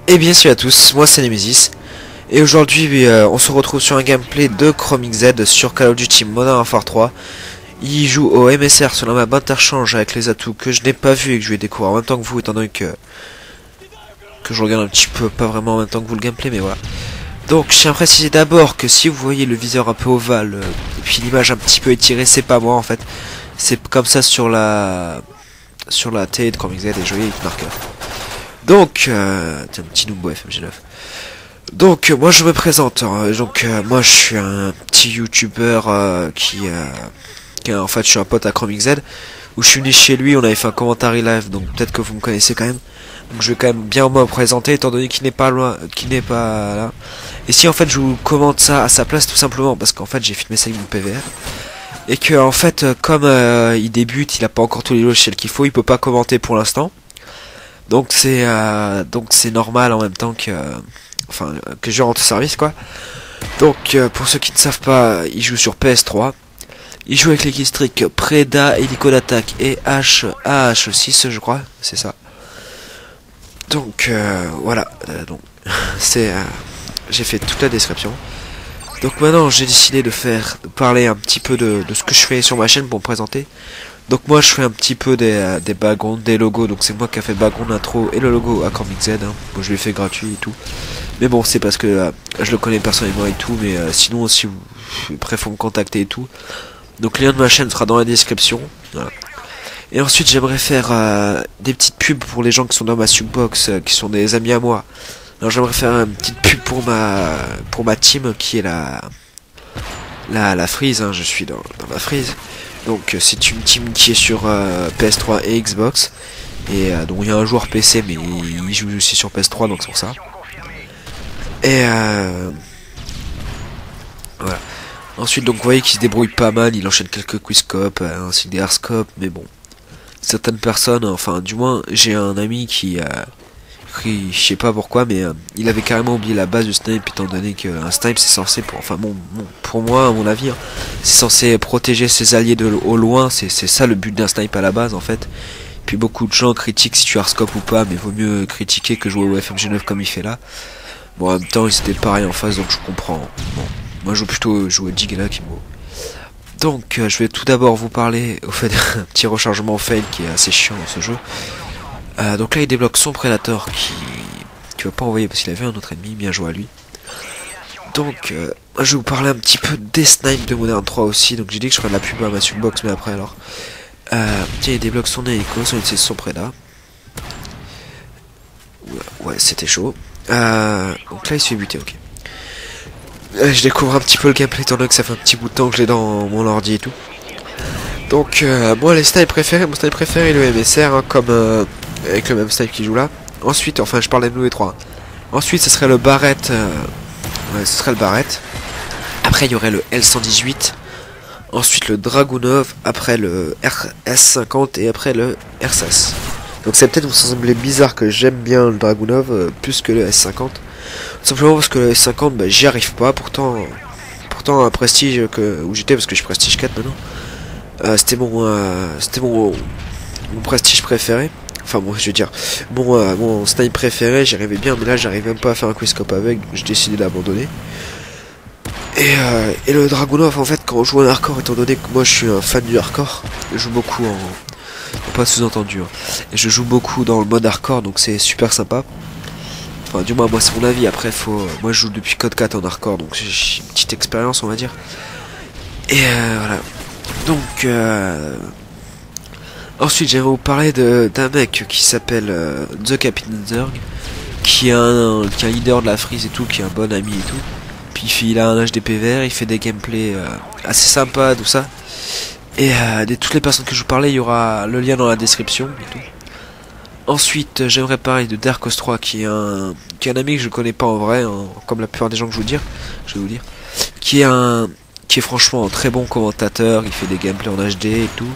Et bien salut à tous, moi c'est Nemesis. Et aujourd'hui on se retrouve sur un gameplay de ChromXZ sur Call of Duty Modern Warfare 3. Il joue au MSR sur la map interchange avec les atouts que je n'ai pas vu et que je vais découvrir en même temps que vous, étant donné que je regarde un petit peu, pas vraiment en même temps que vous le gameplay, mais voilà. Donc je tiens à préciser d'abord que si vous voyez le viseur un peu ovale et puis l'image un petit peu étirée, c'est pas moi en fait. C'est comme ça sur la télé de ChromXZ et je voyais avec marqueur. Donc, t'es un petit noob FMG9. Donc, moi je me présente. Moi je suis un petit youtubeur qui en fait je suis un pote à ChromXZ où je suis venu chez lui, on avait fait un commentaire live, donc peut-être que vous me connaissez quand même. Donc je vais quand même bien me présenter étant donné qu'il n'est pas loin, qu'il n'est pas là. Et si en fait je vous commente ça à sa place tout simplement parce qu'en fait j'ai filmé ça avec mon PVR. Et que en fait comme il débute, il a pas encore tous les logiciels qu'il faut, il peut pas commenter pour l'instant. Donc c'est normal en même temps que que je rentre au service quoi. Donc pour ceux qui ne savent pas, il joue sur PS3. Il joue avec les keystricks Preda, Hélico d'attaque et AH6 je crois, c'est ça. Donc voilà, donc j'ai fait toute la description. Donc maintenant j'ai décidé de parler un petit peu de ce que je fais sur ma chaîne pour me présenter. Donc moi je fais un petit peu des backgrounds, des logos, donc c'est moi qui a fait le background intro et le logo à ChromXZ, hein. Bon, je l'ai fait gratuit et tout. Mais bon c'est parce que je le connais personnellement et tout, mais sinon si vous après faut me contacter et tout. Donc le lien de ma chaîne sera dans la description. Voilà. Et ensuite j'aimerais faire des petites pubs pour les gens qui sont dans ma subbox, qui sont des amis à moi. Alors j'aimerais faire une petite pub pour ma team qui est la Freeze, hein. Je suis dans la Freeze. Donc c'est une team qui est sur PS3 et Xbox. Et donc il y a un joueur PC mais il joue aussi sur PS3 donc c'est pour ça. Et voilà. Ensuite donc vous voyez qu'il se débrouille pas mal, il enchaîne quelques quickscopes ainsi que des hardscopes, mais bon. Certaines personnes, enfin du moins j'ai un ami qui je sais pas pourquoi, mais il avait carrément oublié la base du snipe, étant donné qu'un snipe c'est censé, pour moi à mon avis, hein, c'est censé protéger ses alliés au loin, c'est ça le but d'un snipe à la base en fait. Puis beaucoup de gens critiquent si tu hardscope ou pas, mais vaut mieux critiquer que jouer au FMG9 comme il fait là. Bon en même temps ils étaient pareils en face donc je comprends. Bon, moi je veux plutôt jouer au Digela qui me vaut. Donc je vais tout d'abord vous parler au fait d'un petit rechargement fail qui est assez chiant dans ce jeu. Donc là il débloque son Predator qui va pas envoyer parce qu'il avait un autre ennemi, bien joué à lui. Donc je vais vous parler un petit peu des snipes de Modern 3 aussi, donc j'ai dit que je ferais de la pub à ma subbox mais après alors. Tiens il débloque son hélico, son Preda. Ouais c'était chaud. Donc là il se fait buter, ok. Je découvre un petit peu le gameplay étant donné que ça fait un petit bout de temps que je l'ai dans mon ordi et tout. Donc moi mon snipe préféré est le MSR, hein, comme avec le même snipe qui joue là. Ensuite, enfin je parle de nous les trois. Ensuite ce serait le Barrett, ouais, ce serait le Barrett. Après il y aurait le L118. Ensuite le Dragunov, après le RS50 et après le RSAS. Donc c'est peut-être vous sembler bizarre que j'aime bien le Dragunov plus que le S50. Tout simplement parce que le S50 bah, j'y arrive pas, pourtant un prestige où j'étais parce que je suis prestige 4 maintenant. C'était mon prestige préféré. Enfin bon je veux dire mon snipe préféré, j'y arrivais bien mais là j'arrive même pas à faire un quickscope avec, donc j'ai décidé d'abandonner. Et le Dragunov en fait quand on joue en hardcore, étant donné que moi je suis un fan du hardcore, je joue beaucoup pas sous-entendu hein. Et je joue beaucoup dans le mode hardcore donc c'est super sympa. Enfin du moins moi c'est mon avis, après moi je joue depuis Code 4 en hardcore donc j'ai une petite expérience on va dire. Et voilà. Donc ensuite j'aimerais vous parler d'un mec qui s'appelle The Captain Zerg, qui est un leader de la Freeze et tout, qui est un bon ami et tout. Puis il a un HDP vert, il fait des gameplays assez sympas, tout ça. Et de toutes les personnes que je vous parlais, il y aura le lien dans la description et tout. Ensuite j'aimerais parler de Darkos 3 qui est un ami que je connais pas en vrai, hein, comme la plupart des gens que je vais vous dire. Qui est franchement un très bon commentateur, il fait des gameplays en HD et tout.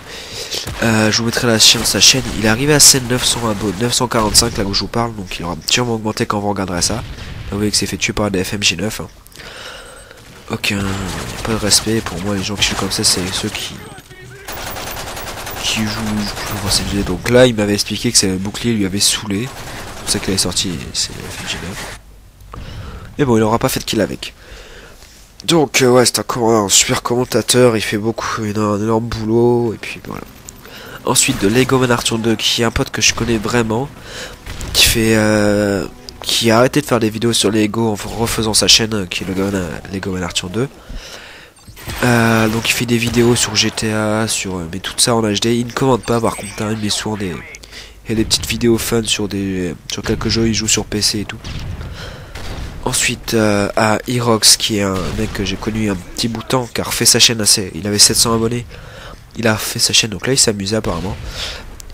Je vous mettrai la sa chaîne, il est arrivé à 900 abonnés, 945 là où je vous parle, donc il aura sûrement augmenté quand vous regarderez ça. Là, vous voyez que c'est fait tuer par des FMG9. Hein. Aucun, pas de respect, pour moi les gens qui jouent comme ça c'est ceux qui qui joue pour CG. Donc là il m'avait expliqué que le bouclier lui avait saoulé. C'est pour ça qu'il est sorti, c'est FGF. Mais bon, il aura pas fait de kill avec. Donc ouais, c'est un super commentateur, il fait beaucoup, un énorme boulot, et puis voilà. Ensuite de Lego Man Arthur 2, qui est un pote que je connais vraiment, qui a arrêté de faire des vidéos sur Lego en refaisant sa chaîne, qui est Lego Man Arthur 2. Donc il fait des vidéos sur GTA, mais tout ça en HD. Il ne commente pas par contre, hein, il met souvent des petites vidéos fun sur quelques jeux. Il joue sur PC et tout. Ensuite à Erox, qui est un mec que j'ai connu un petit bout de temps, qui a refait sa chaîne il avait 700 abonnés. Il a refait sa chaîne, donc là il s'amusait apparemment.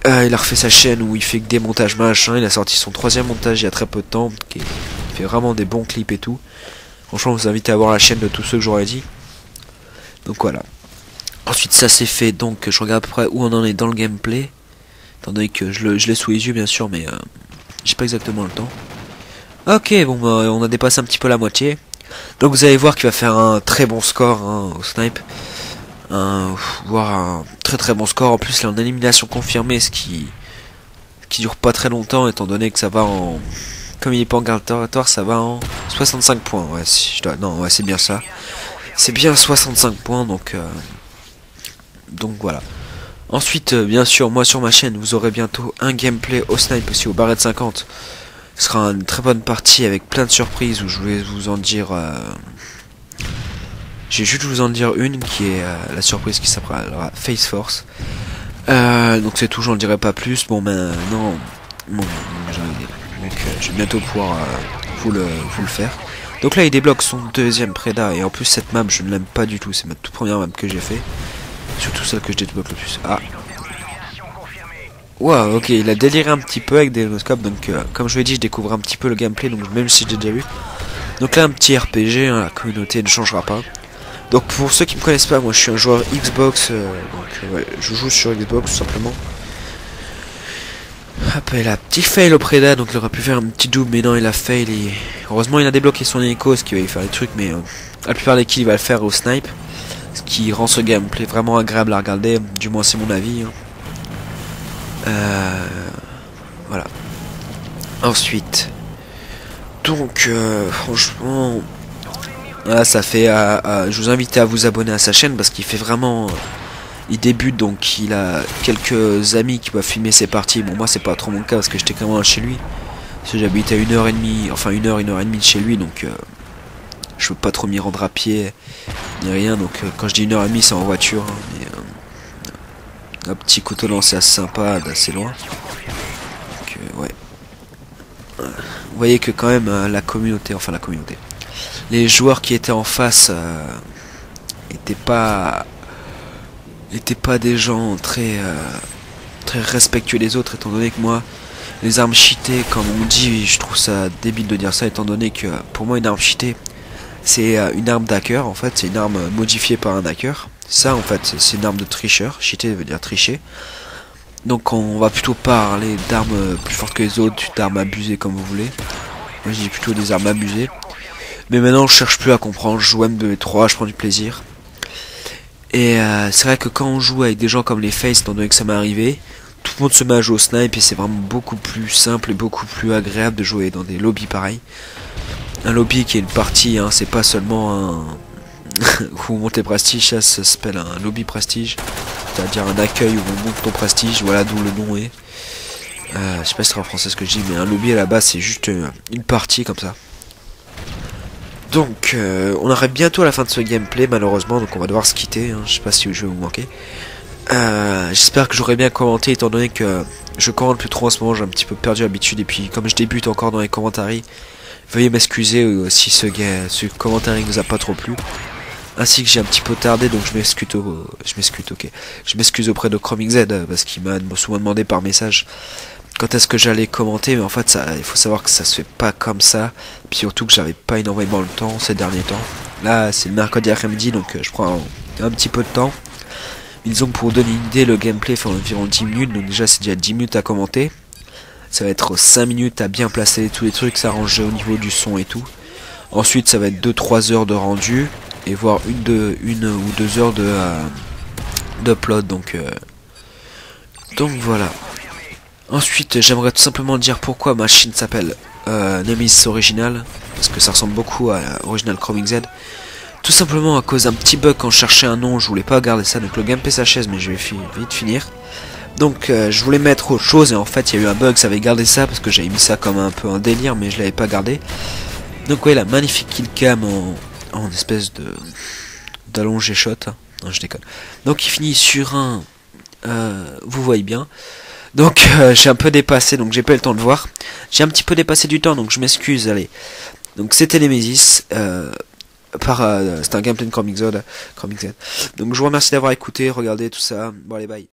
Il a refait sa chaîne où il fait que des montages machin. Il a sorti son 3e montage il y a très peu de temps, il fait vraiment des bons clips et tout. Franchement, je vous invite à voir la chaîne de tous ceux que j'aurais dit. Donc voilà. Ensuite ça c'est fait, donc je regarde à peu près où on en est dans le gameplay. Étant donné que je l'ai sous les yeux bien sûr, mais j'ai pas exactement le temps. Ok, bon bah, on a dépassé un petit peu la moitié. Donc vous allez voir qu'il va faire un très bon score hein, au snipe. Voire un très bon score. En plus il est en élimination confirmée, ce qui dure pas très longtemps étant donné que ça va en... Comme il est pas en garde territoire, ça va en 65 points. Ouais, si je dois... Non, ouais, c'est bien ça. C'est bien 65 points, donc voilà. Ensuite, bien sûr, moi sur ma chaîne, vous aurez bientôt un gameplay au snipe aussi au barret de 50. Ce sera une très bonne partie avec plein de surprises où je vais vous en dire... J'ai juste vous en dire une qui est la surprise qui s'appellera Face Force. Donc c'est tout, j'en dirai pas plus. Bon ben non, bon, je vais bientôt pouvoir vous le faire. Donc là il débloque son 2e préda, et en plus cette map je ne l'aime pas du tout, c'est ma toute première map que j'ai fait. Surtout celle que je débloque le plus. Ah. Wow, ok, il a déliré un petit peu avec des noscopes, donc comme je l'ai dit, je découvre un petit peu le gameplay, donc même si j'ai déjà vu. Donc là un petit RPG, hein, la communauté ne changera pas. Donc pour ceux qui me connaissent pas, moi je suis un joueur Xbox, ouais, je joue sur Xbox tout simplement. Hop, il a petit fail au préda, donc il aurait pu faire un petit double, mais non il a fail. Heureusement il a débloqué son hélico, ce qui va lui faire des trucs, mais la plupart des kills il va le faire au snipe. Ce qui rend ce gameplay vraiment agréable à regarder, du moins c'est mon avis. Hein. Voilà. Ensuite, donc franchement, là, ça fait. Je vous invite à vous abonner à sa chaîne parce qu'il fait vraiment. Il débute, donc il a quelques amis qui peuvent filmer ses parties. Bon, moi c'est pas trop mon cas parce que j'étais quand même chez lui. Parce que j'habite à 1h30, enfin 1h et demie de chez lui, donc je peux pas trop m'y rendre à pied ni rien. Donc quand je dis 1h30, c'est en voiture. Hein, mais, un petit couteau lancé assez sympa d'assez loin. Donc ouais. Vous voyez que quand même la communauté, les joueurs qui étaient en face étaient pas des gens très respectueux des autres, étant donné que moi les armes cheatées, comme on dit, je trouve ça débile de dire ça, étant donné que pour moi une arme cheatée c'est une arme d'hacker, en fait c'est une arme modifiée par un hacker. Ça en fait c'est une arme de tricheur. Cheater veut dire tricher. Donc on va plutôt parler d'armes plus fortes que les autres, d'armes abusées comme vous voulez. Moi je dis plutôt des armes abusées. Mais maintenant je cherche plus à comprendre, je joue MW3, je prends du plaisir. Et c'est vrai que quand on joue avec des gens comme les Face, étant donné que ça m'est arrivé, tout le monde se met à jouer au snipe et c'est vraiment beaucoup plus simple et beaucoup plus agréable de jouer dans des lobbies pareils. Un lobby qui est une partie, hein, c'est pas seulement un... où on monte les prestiges, ça s'appelle un lobby prestige. C'est-à-dire un accueil où on monte ton prestige, voilà d'où le nom est. Je sais pas si c'est en français ce que je dis, mais un lobby à la base c'est juste une partie comme ça. Donc on arrive bientôt à la fin de ce gameplay malheureusement, donc on va devoir se quitter, hein. Je sais pas si je vais vous manquer. J'espère que j'aurai bien commenté étant donné que je commente plus trop en ce moment, j'ai un petit peu perdu l'habitude et puis comme je débute encore dans les commentaires, veuillez m'excuser si ce commentaire ne vous a pas trop plu. Ainsi que j'ai un petit peu tardé, donc je m'excuse auprès de ChromXZ parce qu'il m'a souvent demandé par message quand est-ce que j'allais commenter, mais en fait il faut savoir que ça se fait pas comme ça, puis surtout que j'avais pas énormément le temps ces derniers temps. Là c'est le mercredi après-midi, donc je prends un petit peu de temps. Disons que pour vous donner une idée, le gameplay fait environ 10 minutes, donc déjà c'est déjà 10 minutes à commenter. Ça va être 5 minutes à bien placer tous les trucs, s'arranger au niveau du son et tout. Ensuite ça va être 2-3 heures de rendu, et voire une ou deux heures d'upload, donc Donc voilà. Ensuite, j'aimerais tout simplement dire pourquoi ma chaîne s'appelle Nemesis Original, parce que ça ressemble beaucoup à Original Chroming Z. Tout simplement à cause d'un petit bug quand je cherchais un nom, je voulais pas garder ça, donc le gameplay s'achève, mais je vais vite finir. Donc je voulais mettre autre chose et en fait il y a eu un bug, ça avait gardé ça parce que j'avais mis ça comme un peu un délire, mais je l'avais pas gardé. Donc ouais, la magnifique killcam en espèce de d'allongé shot. Non, je déconne. Donc il finit sur un, vous voyez bien. Donc j'ai un peu dépassé, donc j'ai pas eu le temps de voir. J'ai un petit peu dépassé du temps, donc je m'excuse. Allez. Donc c'était Nemesis. C'était un gameplay de Chroming Z. Donc je vous remercie d'avoir écouté, regardé tout ça. Bon allez, bye.